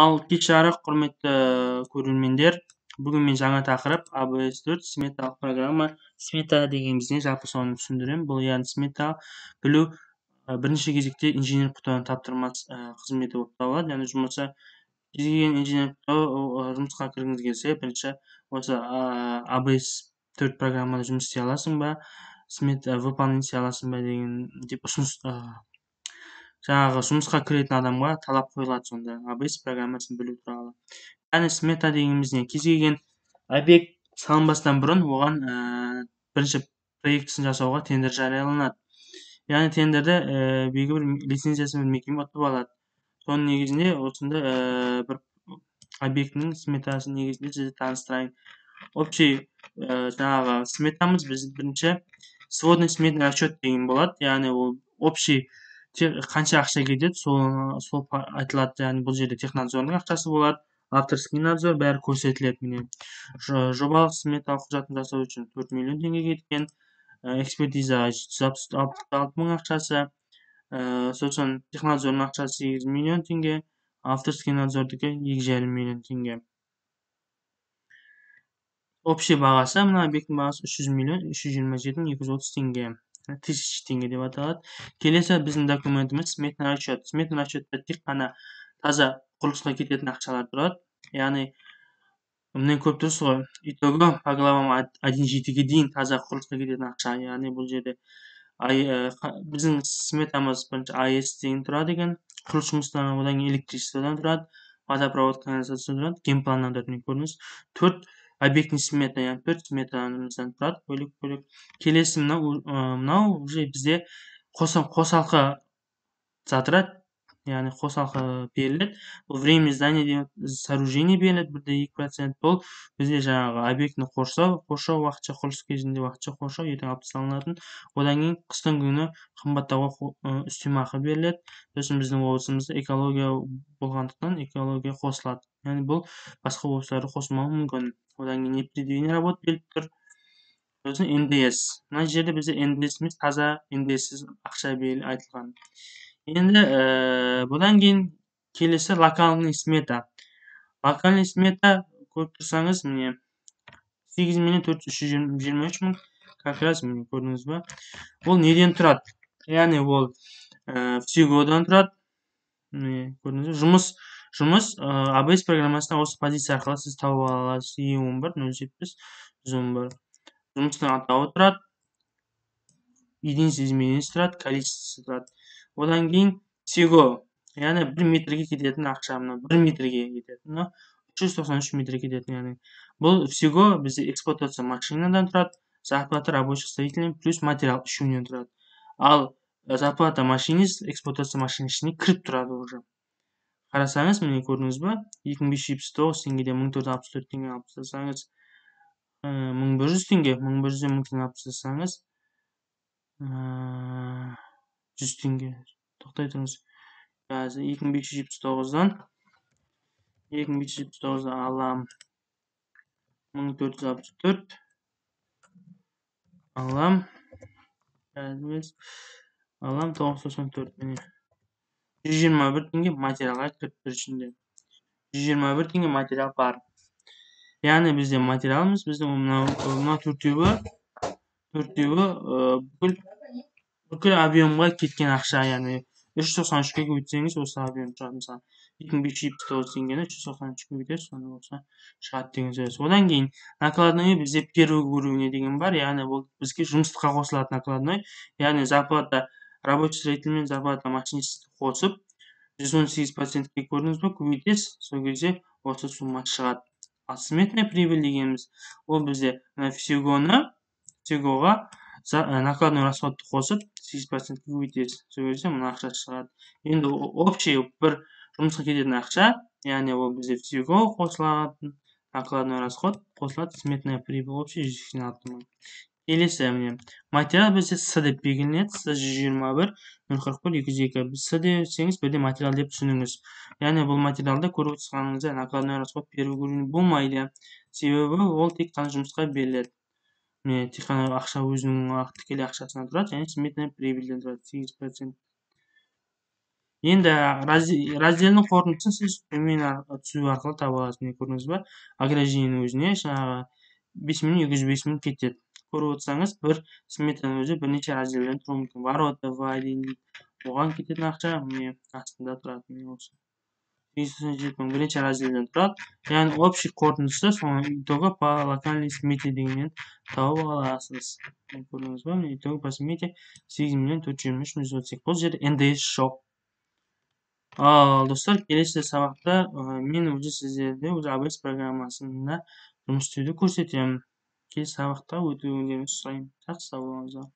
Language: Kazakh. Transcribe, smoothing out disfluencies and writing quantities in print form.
Ал кеш жарық, құрметті көрермендер. Бүгін мен жаңа тақырып ABS4 сметалық программа. Смета дегеніміз не, жалпы соны түсіндіремін. Бұл яғни смета білу бірінші кезекте инженер құтауын таптырмас қызметі болып табылады. Яғни жұмысы кез келген инженер құтау жұмысқа кіргіңіз келсе, бірінші осы ABS4 программада жұмыс істей аласың ба, смета выполнить ете аласың ба деген деп ұсыныс жаңағы жұмысқа кіретін адамға талап қойылады сонда ABS программасын білу туралы. Яғни смета дегеніміз не? Кез келген объект салынбастан бұрын оған бірінші проектісін жасауға тендер жарияланады. Яғни тендерді белгілі бір лицензиясын бір мекеме ұтып алады. Соның негізінде осында бір объектінің сметасын негізінде сізді таныстырайын. Общий жаңағы сметамыз біз бірінші сводный сметный расчет деген болады. Яғни ол общий қанша ақша кетеді, сол айтылады. Яғни бұл жерде технадзордың ақшасы болады, авторский надзор бәрі көрсетіледі. Міне жобалық сметалық құжатын жасау үшін 4 миллион теңге кеткен, экспертиза 166 мың ақшасы, сосын технадзордың ақшасы 8 миллион теңге, авторский надзордікі 2,5 миллион теңге. Общий бағасы, мына объекттің бағасы 300 миллион 327 230 теңге. 1000 теңге деп аталады. Келесі біздің документіміз сметный расчет. Сметный расчетта тек қана таза құрылысқа кететін ақшалар тұрады. Яғни міне көріп тұрсыз ғой, итогі по главам 1-7-ге дейін таза құрылысқа кететін ақша. Яғни бұл жерде біздің сметамыз бірінші АЭС деген тұрады екен, құрылыс жұмыстарынан, одан кейін электричестводан тұрады, водопровод, канализация тұрады, генпланнан тұрады. Көрдіңіз, 4 объектный смета, яғни 4 сметамыздан тұрады, бөлек-бөлек. Келесі мынау уже бізде қосалқы затырады, яғни қосалқы беріледі. Бұл время здания сооружение беріледі, 1,2%. Бұл бізде жаңағы объектіні қоршау уақытша құрылыс кезінде уақытша қоршау, ертең алып тасталынатын. Одан кейін қыстың күні қымбаттауға үстемақы беріледі. Сосын біздің облысымызда экология болғандықтан экология қосылады. Яғни бұл басқа облыстарда қосылмауы мүмкін. Одан кейін непредвиденный работа беріліп тұр. Сосын НДС. Мына жерде бізде НДС емес, таза НДСсіз ақша айтылған. Енді бұдан кейін келесі локальный смета. Локальный смета көріп тұрсаңыз, міне 8 миллион 423 мың, как раз міне көрдіңіз ба? Ол неден тұрады? Яғни ол всегодан тұрады. Міне көрдіңіз ба? Жұмыс ABS программасына осы позиция арқылы сіз тауып ала аласыз. E11 070 111. Жұмыстың атауы тұрады. Единица изменениесі тұрады, количествосы тұрады. Одан кейін всего, яғни 1 метрге кететін ақша, 1 метрге кететін, 393 метрге кететін. Яғни бұл всего бізде эксплуатация машинадан тұрады, зарплата рабочих строителей плюс материал үшеуінен тұрады. Ал зарплата машинист эксплуатация машина ішіне кіріп тұрады уже. Қарасаңыз, міне көрдіңіз ба? 2579 теңгеде 1464 теңге алып тастасаңыз, 1100 теңге, 1100-ден 1000 теңге алып тастасаңыз, 100 теңге. Тоқтай тұрыңыз. 2579-дан алам 1464, алам 994. Міне 121 теңге материалға кіріп тұр ішінде. 121 теңге материал бар. Яғни бізде материалымыз, біздің мына төртеуі бүкіл объемға кеткен ақша. Яғни 393-ке көбейтсеңіз, осы объем тұрады. Мысалы 2579 теңгені 393-ке көбейтесіз, сонда болса шығады деген сөз. Одан кейін накладной бізде первый уровень деген бар. Яғни бұл бізге жұмысқа қосылатын накладной. Яғни зарплата рабочий строитель мен зарплата машинистті қосып 118%-ке көрдіңіз ба, көбейтесіз, сол кезде осы сумма шығады. Ал сметная прибыль дегеніміз, ол бізде всегоға накладной расходты қосып 8%-ке көбейтесіз, сол кезде мына ақша шығады. Енді общий бір жұмысқа кететін ақша, яғни ол бізде всего қосылатын, накладной расход қосылады, сметная прибыль общий 186 мың. Келесі, міне материал бізде С деп белгіленеді, С 121 041 202. С десеңіз, бірде материал деп түсініңіз. Яғни бұл материалда көріп отырғаныңызда накладной расход первый уровень болмайды. Себебі ол тек қана жұмысқа беріледі. Міне тек қана ақша өзінің тікелей ақшасынан тұрады, және сметная прибыльден тұрады 8%. Endi razdelning qoritisini siz төмен түзүү аркылуу таба аласыз. Мына көрдүңүз ба? Ограждениенин өзүнө жанагы 5 миллион 105 миң кетет. Көрүп отсаңыз, бир сметанын өзү бир нече разделден туруу мүмкүн. Воротовая дейт. Оған кететін ақша міне астында тұрады міне осы 570 мың бірінші разделден тұрады. Яғни общий қорытындысы соның итогі по локальной смете дегеннен тауып аласыз. Көрдіңіз ба? Міне итогі по смете 8 миллион 423 мың 138. Бұл жерде НДС жоқ. Ал достар, келесі сабақта мен уже сіздерде уже ABS программасында жұмыс істеуді көрсетемін. Келесі сабақта өтуіңіздеріңізді сұраймын. Жақсы, сау болыңыздар.